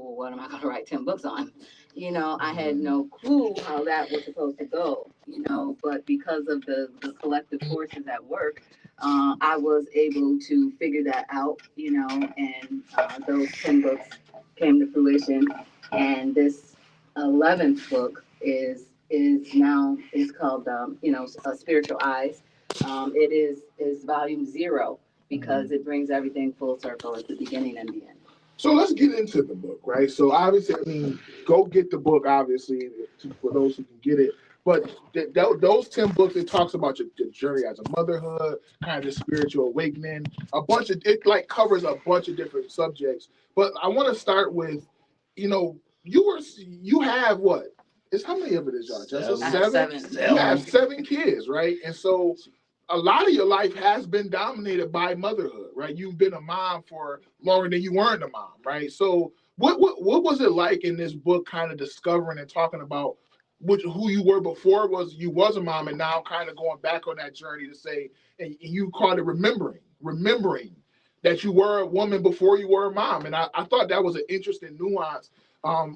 well, what am I going to write 10 books on? I had no clue how that was supposed to go, but because of the collective forces at work, I was able to figure that out, and those 10 books came to fruition. And this 11th book is called, Spiritual Eyes. It is volume 0 because it brings everything full circle at the beginning and the end. So let's get into the book, right? So obviously, I mean, go get the book, obviously, for those who can get it. But those 10 books, it talks about your journey as a motherhood, kind of the spiritual awakening, it like covers a bunch of different subjects. But I want to start with, you have what? It's how many of it is y'all? Just seven? You have 7 kids, right? And so a lot of your life has been dominated by motherhood, right? You've been a mom for longer than you weren't a mom, right? So what was it like in this book, kind of discovering and talking about who you were before you was a mom, and now kind of going back on that journey to say, and you called it remembering that you were a woman before you were a mom. And I thought that was an interesting nuance,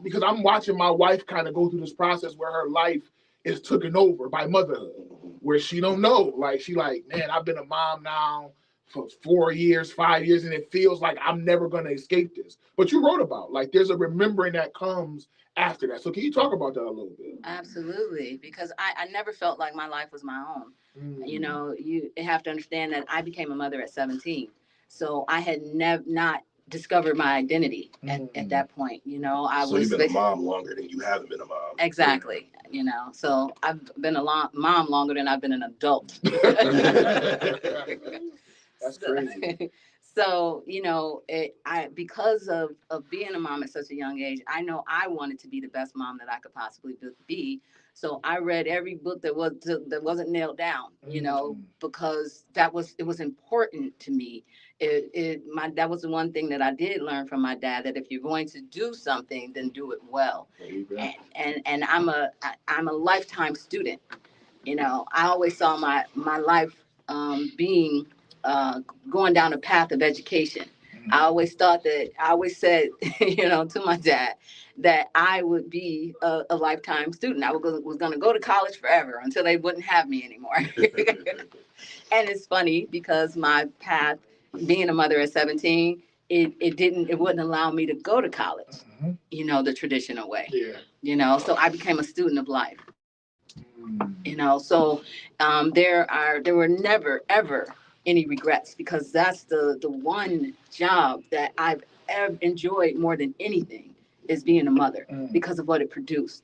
because I'm watching my wife kind of go through this process where her life is taken over by motherhood, where she don't know. Like, she like, man, I've been a mom now for 4 years, 5 years, and it feels like I'm never going to escape this. But you wrote about, like, there's a remembering that comes after that. So can you talk about that a little bit? Absolutely, because I never felt like my life was my own. You have to understand that I became a mother at 17. So I had not discovered my identity at that point. So you've been a mom longer than you haven't been a mom. Exactly. So I've been a mom longer than I've been an adult. That's crazy. So, because of being a mom at such a young age, I know I wanted to be the best mom that I could possibly be. So I read every book that wasn't nailed down, because it was important to me. That was the one thing that I did learn from my dad, that if you're going to do something, then do it well. And I'm a lifetime student. I always saw my life being going down a path of education. I always said, to my dad that I would be a lifetime student. I was going to go to college forever until they wouldn't have me anymore. And it's funny because my path, being a mother at 17, it wouldn't allow me to go to college, the traditional way. Yeah. So I became a student of life. So there were never ever any regrets, because that's the one job that I've ever enjoyed more than anything, is being a mother, because of what it produced.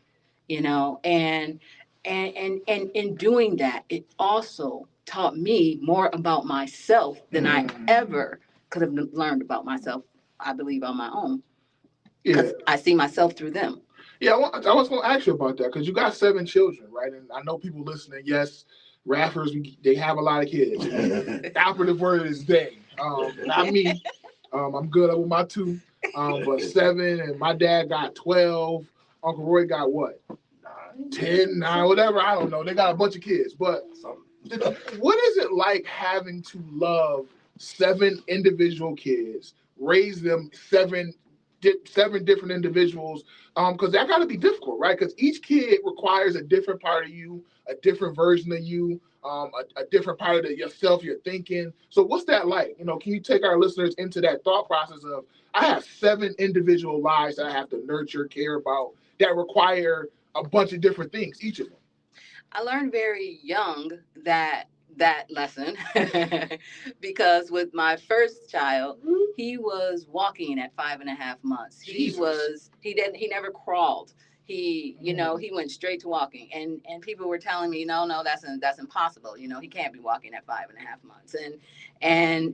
And in doing that, it also taught me more about myself than I ever could have learned about myself, I believe, on my own, because I see myself through them. Yeah, I was going to ask you about that, because you got 7 children, right? And I know people listening, yes, Raffers, they have a lot of kids. The operative word is they, not me. I'm good with my 2, but 7, and my dad got 12. Uncle Roy got what? 10, 9, whatever. I don't know. They got a bunch of kids. But what is it like having to love 7 individual kids, raise them 7 different individuals, because that got to be difficult, right? Because each kid requires a different part of you, a different version of you, a different part of yourself, you're thinking. So what's that like? Can you take our listeners into that thought process of, I have 7 individual lives that I have to nurture, care about, that require a bunch of different things, each of them? I learned very young that lesson because with my first child, he was walking at 5.5 months. Jesus. He never crawled. He went straight to walking, and people were telling me, no, that's impossible. He can't be walking at 5.5 months. And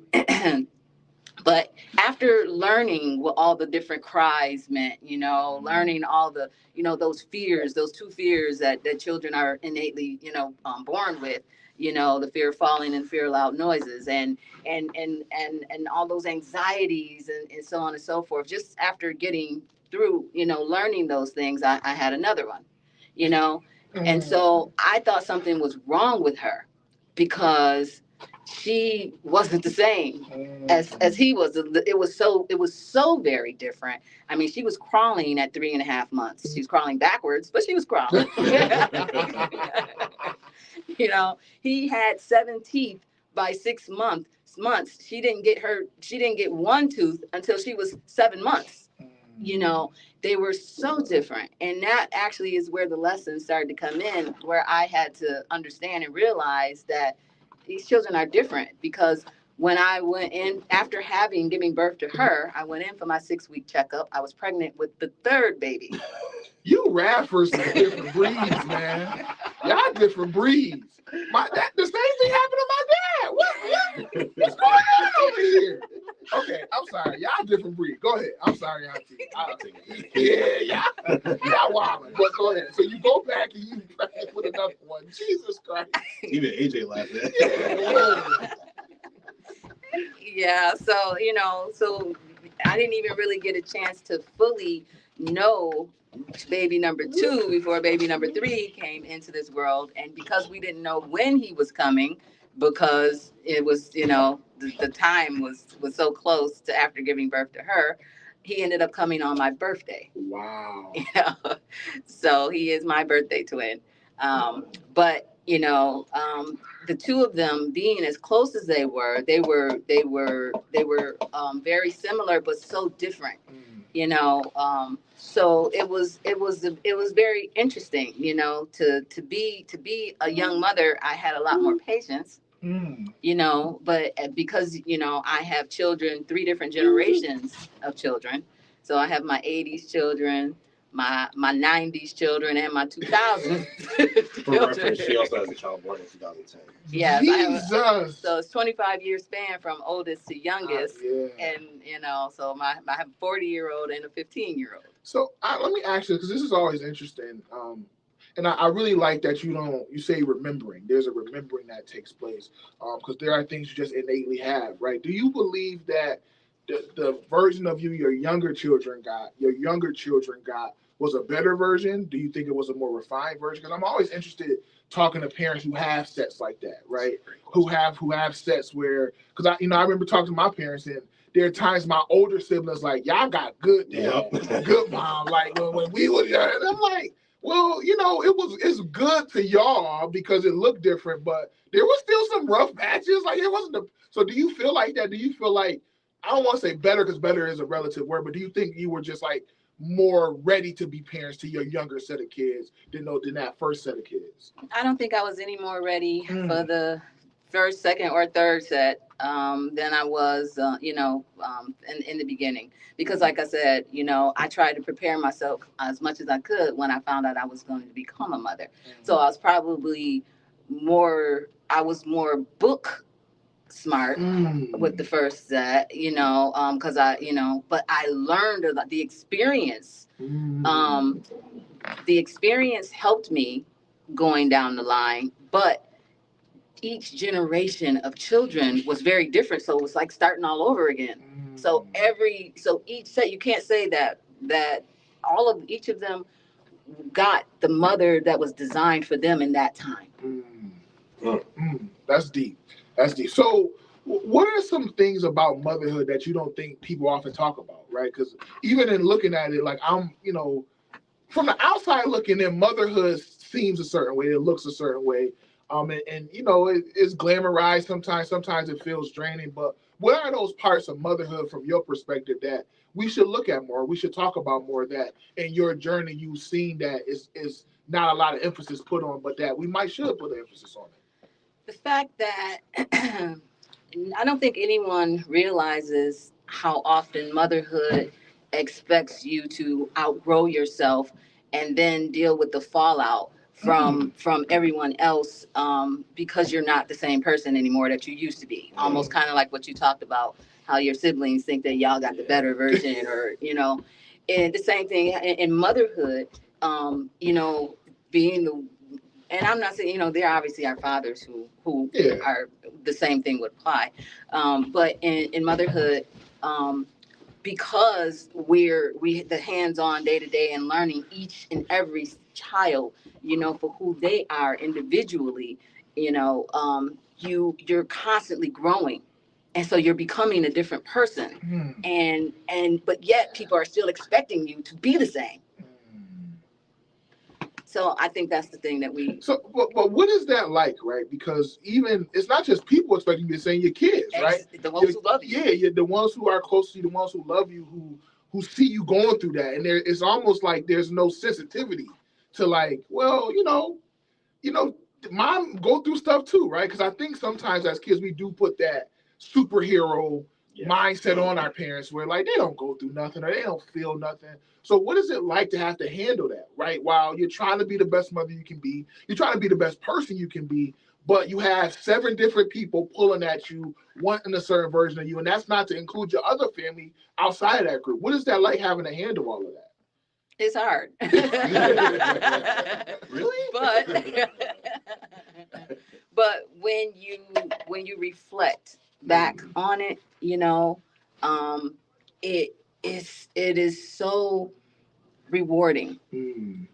but after learning what all the different cries meant, learning all the, those fears, those 2 fears that children are innately, born with, the fear of falling and fear of loud noises, and all those anxieties and so on and so forth. Just after getting through, learning those things, I had another one, and so I thought something was wrong with her, because she wasn't the same as he was. It was so very different. I mean, she was crawling at 3.5 months. She was crawling backwards, but she was crawling. You know, he had 7 teeth by 6 months. She didn't get one tooth until she was 7 months. You know, they were so different. And that actually is where the lessons started to come in, where I had to understand and realize that these children are different. Because when I went in after giving birth to her, I went in for my 6-week checkup. I was pregnant with the third baby. You Radfords is different breeds, man. Y'all different breeds. The same thing happened to my dad. What's going on over here? Okay, I'm sorry. Y'all different breed. Go ahead. I'm sorry, Auntie. Yeah, y'all wilding. But go ahead. So you go back and you pregnant with another one. Jesus Christ. Even AJ laughed at that. Yeah. So so I didn't even really get a chance to fully know baby number 2 before baby number 3 came into this world. And because we didn't know when he was coming, because it was, the time was so close to after giving birth to her, he ended up coming on my birthday. Wow. So he is my birthday twin. But the two of them being as close as they were very similar but so different. So it was very interesting, to be a young mother. I had a lot more patience, but because I have children, 3 different generations of children. So I have my 80s children, my 90s children, and my 2000s For reference, she also has a child born in 2010. Yes, Jesus. So it's 25-year span from oldest to youngest, and so I have a 40-year-old and a 15-year-old. So let me ask you, because this is always interesting, and I really like that you say remembering. There's a remembering that takes place, because there are things you just innately have, right? Do you believe that the version of you your younger children got was a better version? Do you think it was a more refined version? Because I'm always interested talking to parents who have sets like that, right? Who have sets where, because I remember talking to my parents, and there are times my older siblings like, y'all got good dad, good mom. Like when we were young, and I'm like, well, it's good to y'all because it looked different, but there was still some rough patches. Like it wasn't so do you feel like that? Do you feel like, I don't want to say better because better is a relative word, but do you think you were just like more ready to be parents to your younger set of kids than that first set of kids? I don't think I was any more ready for the first, second, or third set than I was, in the beginning. Because like I said, I tried to prepare myself as much as I could when I found out I was going to become a mother. So I was probably more book smart with the first set, because but I learned the experience. The experience helped me going down the line, but each generation of children was very different. So it was like starting all over again. So each set, you can't say that each of them got the mother that was designed for them in that time. That's deep. So what are some things about motherhood that you don't think people often talk about, right? Because even in looking at it, like I'm, from the outside looking in, motherhood seems a certain way, it looks a certain way. And it's glamorized sometimes. Sometimes it feels draining. But what are those parts of motherhood from your perspective that we should look at more? We should talk about more, that in your journey you've seen that is not a lot of emphasis put on, but that we should put an emphasis on it. The fact that I don't think anyone realizes how often motherhood expects you to outgrow yourself and then deal with the fallout from everyone else, because you're not the same person anymore that you used to be. Almost kind of like what you talked about, how your siblings think that y'all got the better version, or and the same thing in motherhood. Being the And I'm not saying, there obviously are fathers who are the same thing would apply. But in motherhood, because we the hands-on day-to-day and learning each and every child, for who they are individually, you're constantly growing, and so you're becoming a different person, and but yet people are still expecting you to be the same. So I think that's the thing that we. So, but what is that like, right? Because even it's not just people expecting you to be saying your kids, right? The ones who love you. Yeah, you're the ones who are close to you, the ones who love you, who see you going through that, and it's almost like there's no sensitivity to like, well, mom go through stuff too, right? Because I think sometimes as kids we do put that superhero mindset on our parents where like they don't go through nothing or they don't feel nothing. So what is it like to have to handle that, right? While you're trying to be the best mother you can be, you're trying to be the best person you can be, but you have 7 different people pulling at you, wanting a certain version of you, and that's not to include your other family outside of that group. What is that like having to handle all of that? It's hard. Really? But when you reflect back on it, it is so rewarding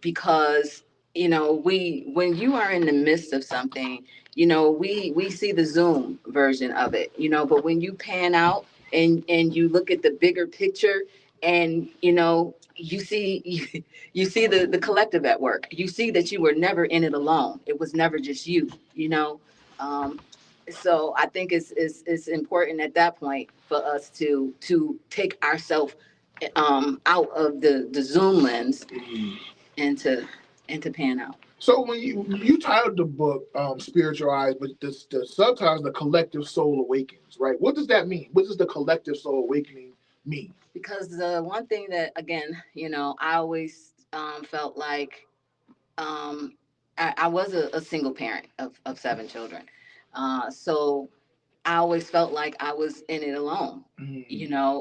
because when you are in the midst of something, we see the Zoom version of it, but when you pan out and you look at the bigger picture, and you see you see the collective at work. You see that you were never in it alone. It was never just you. um, so I think it's important at that point for us to take ourselves out of the Zoom lens and to pan out. So when you titled the book Spiritual Eyes, but the subtitle is The Collective Soul Awakens, right? What does that mean? What does the collective soul awakening mean? Because the one thing that, again, I always felt like I was a single parent of 7 children. So I always felt like I was in it alone,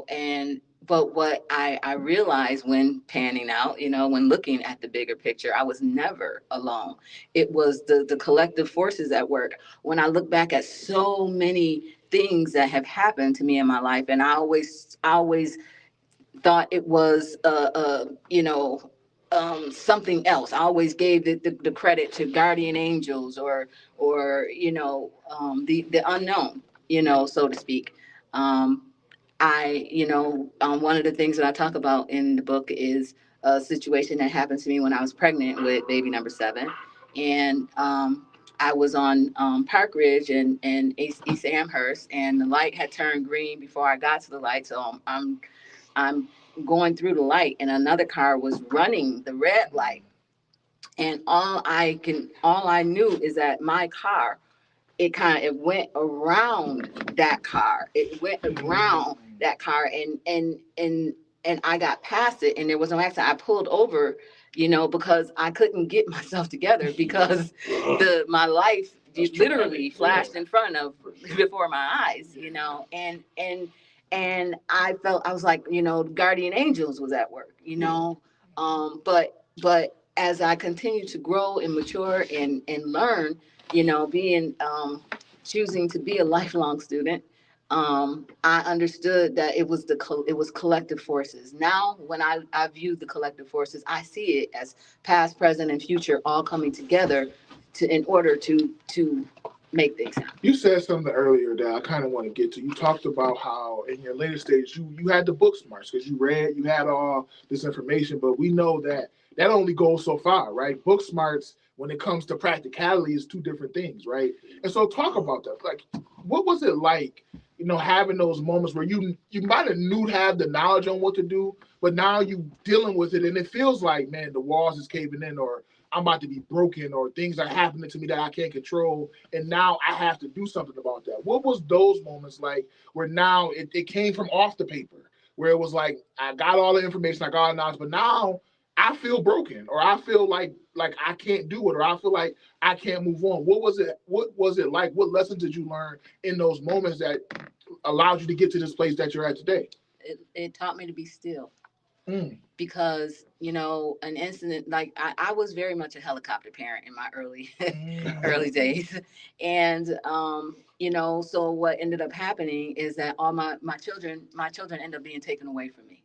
and but what I realized when panning out, when looking at the bigger picture, I was never alone. It was the collective forces at work. When I look back at so many things that have happened to me in my life, and I always thought it was something else. I always gave the credit to guardian angels or the unknown, so to speak. One of the things that I talk about in the book is a situation that happened to me when I was pregnant with baby number 7, and I was on Park Ridge and East Amherst, and the light had turned green before I got to the light. So I'm going through the light, and another car was running the red light, and all I knew is that my car, it went around that car. It went around that car, and I got past it, and there was no accident. I pulled over, because I couldn't get myself together because my life literally flashed in front of before my eyes, and I was like, guardian angels was at work, but as I continue to grow and mature and learn, being choosing to be a lifelong student, I understood that it was collective forces. Now, when I view the collective forces, I see it as past, present, and future all coming together in order to make things happen. You said something earlier that I kind of want to get to. You talked about how in your later stage you had the book smarts because you had all this information, but we know that only goes so far, right? Book smarts, when it comes to practicality, is 2 different things, right? And so talk about that. Like, what was it like, having those moments where you might have the knowledge on what to do, but now you dealing with it and it feels like, man, the walls is caving in, or I'm about to be broken, or things are happening to me that I can't control, and now I have to do something about that. What was those moments like where now it came from off the paper, where it was like, I got all the information, I got all the knowledge, but now I feel broken, or I feel like I can't do it, or I feel like I can't move on. What was it like? What lessons did you learn in those moments that allowed you to get to this place that you're at today? It taught me to be still. Because an incident, like I was very much a helicopter parent in my early days, and so what ended up happening is that all my children ended up being taken away from me,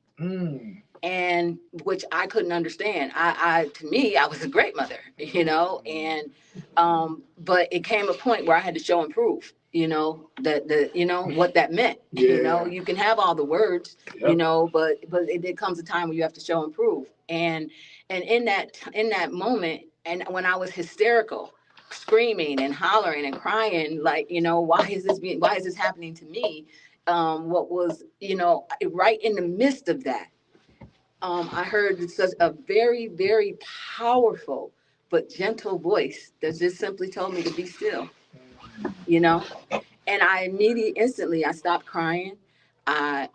and which I couldn't understand. To me, I was a great mother, and But it came a point where I had to show and prove, what that meant. Yeah. You can have all the words, Yep. but it comes a time where you have to show and prove. And in that moment, and when I was hysterical, screaming and hollering and crying, like, why is this happening to me? What was, right in the midst of that, I heard such a very, very powerful but gentle voice that just simply told me to be still, you know? And I instantly, I stopped crying. I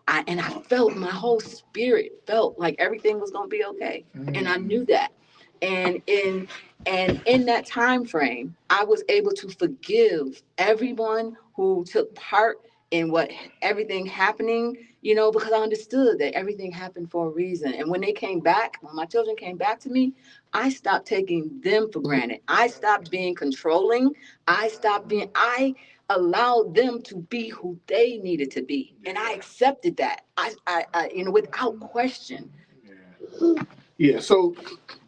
felt my whole spirit felt like everything was going to be okay. And I knew that. And in that time frame, I was able to forgive everyone who took part in everything happening, because I understood that everything happened for a reason. And when my children came back to me, I stopped taking them for granted. I stopped being controlling. I allowed them to be who they needed to be. And I accepted that. Without question. Yeah. So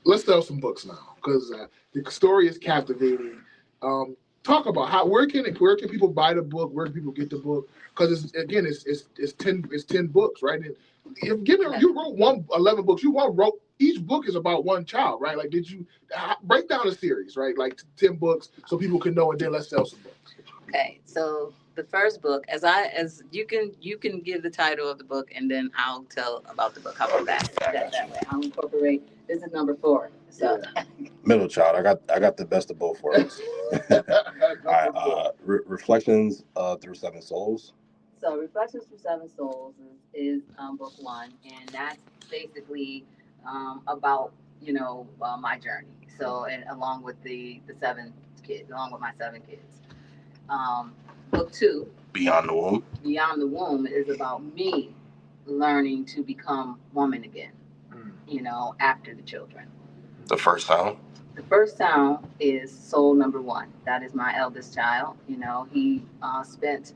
let's tell some books now, because the story is captivating. Talk about where can people buy the book? Where can people get the book? Because it's 10 books, right? And you wrote 11 books. Wrote each book is about one child, right? Like, did you break down the series, right? Like 10 books so people can know, and then let's sell some books. Okay, so the first book, as you can give the title of the book, and then I'll tell about the book. How about that? That way, I'll incorporate. This is number 4. So middle child. I got the best of both worlds. All right. Reflections through 7 souls. So Reflections through 7 souls is book 1, and that's basically about my journey. So, and along with the 7 kids, along with my 7 kids. Book 2, Beyond the Womb. Beyond the Womb is about me learning to become woman again, after the children. The first sound? The first sound is soul number 1. That is my eldest child. He spent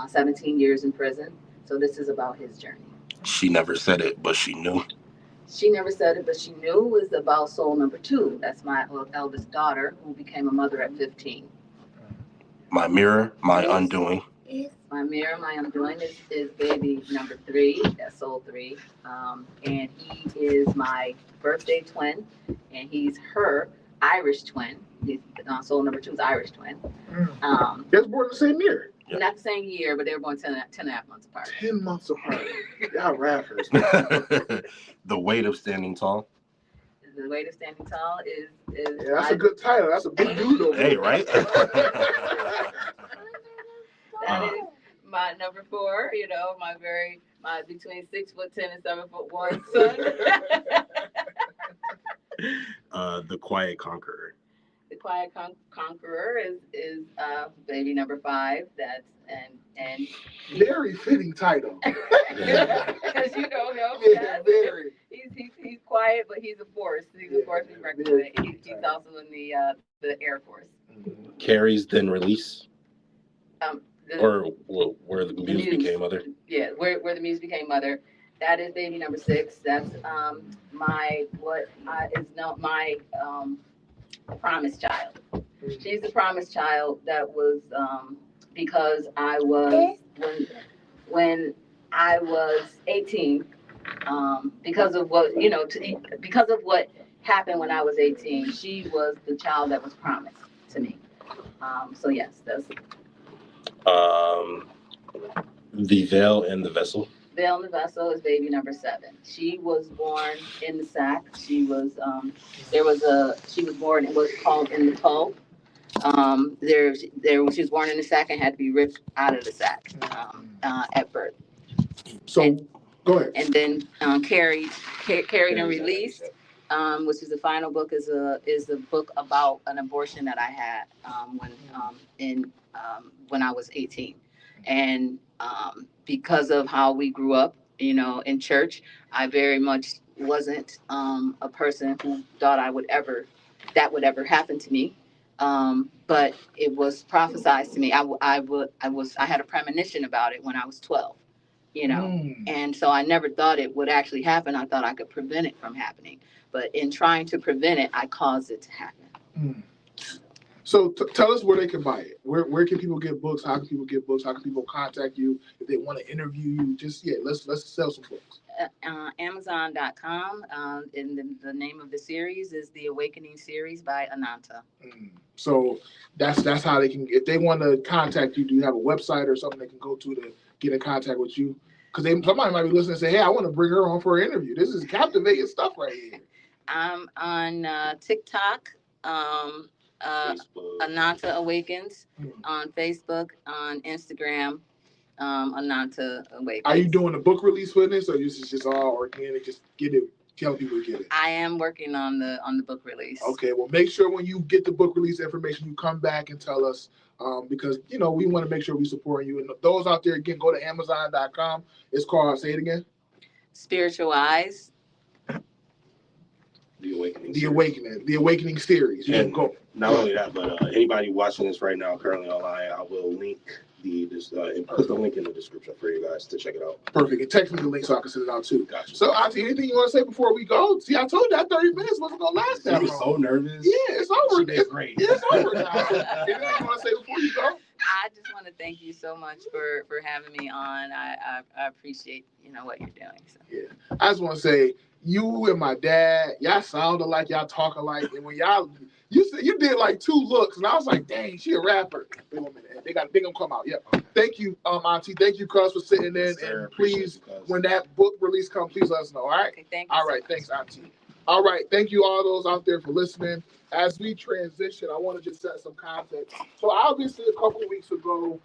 17 years in prison. So this is about his journey. She never said it, but she knew. She never said it, but she knew was about soul number 2. That's my eldest daughter, who became a mother at 15. My mirror, my undoing. My mirror, my undoing is baby number 3. That's soul 3. And he is my birthday twin, and he's her Irish twin. He's soul number 2 is Irish twin. They're born the same year. Yep. Not the same year, but they were born 10 and a half months apart. 10 months apart. Y'all rappers. The weight of standing tall. The weight of standing tall is that's a good title. That's a big dude over Hey, right? That is my number 4, my between 6'10" and 7'1" son. The Quiet Conqueror. The Quiet Conqueror is baby number 5. That's and very fitting title. Because very. He's quiet, but he's a force. He's a force to reckon with. He's also in the Air Force. Carries then release. Or where the muse became mother. Yeah, where the muse became mother. That is baby number 6. That's my promised child. She's the promised child that was because I was when I was 18. Because of what happened when I was 18, she was the child that was promised to me. So yes, that's. The Veil and the Vessel. Veil and the Vessel is baby number 7. She was born in the sack. She was she was born. It was called in the pulp. When she was born in the sack and had to be ripped out of the sack at birth. So go ahead. And then carried and released, which is the final book, is a book about an abortion that I had when I was 18, and because of how we grew up, in church, I very much wasn't a person who thought that would ever happen to me. But it was prophesied to me. I had a premonition about it when I was 12. And so I never thought it would actually happen. I thought I could prevent it from happening. But in trying to prevent it, I caused it to happen. So tell us where they can buy it. Where can people get books? How can people get books? How can people contact you if they want to interview you? Just let's sell some books. Amazon.com. And the name of the series is The Awakening Series by Ananta. So that's how they can. If they want to contact you, do you have a website or something they can go to get in contact with you? Because somebody might be listening and say, "Hey, I want to bring her on for an interview. This is captivating stuff right here." I'm on TikTok. Ananta Awakens on Facebook, on Instagram, Ananta Awakens. Are you doing a book release for this, or this is just all organic? Just tell people to get it. I am working on the book release. Okay, well, make sure when you get the book release information, you come back and tell us because we want to make sure we support you. And those out there, again, go to Amazon.com. It's called. Say it again. Spiritual Eyes. The Awakening. The Awakening series. You and go. Not only that, but anybody watching this right now, currently online, I will link and put the link in the description for you guys to check it out. Perfect. And text me the link so I can send it out too. Gotcha. So, Auntie, anything you want to say before we go? See, I told you that 30 minutes wasn't gonna last that long. You were so nervous. Yeah, it's over. It's great. Yeah, it's over now. Anything you want to say before you go? I just want to thank you so much for having me on. I appreciate what you're doing. So. Yeah, I just want to say you and my dad, y'all sound alike, y'all talk alike, and when you did like 2 looks, and I was like, dang, she a rapper. Wait a minute, they gonna come out. Yep. Thank you, Auntie. Thank you, Cuz, for sitting in. Yes, and please, when that book release comes, please let us know. All right. Okay, thank you. All right, thanks, Auntie. All right, thank you all those out there for listening. As we transition, I want to just set some context. So obviously, a couple of weeks ago,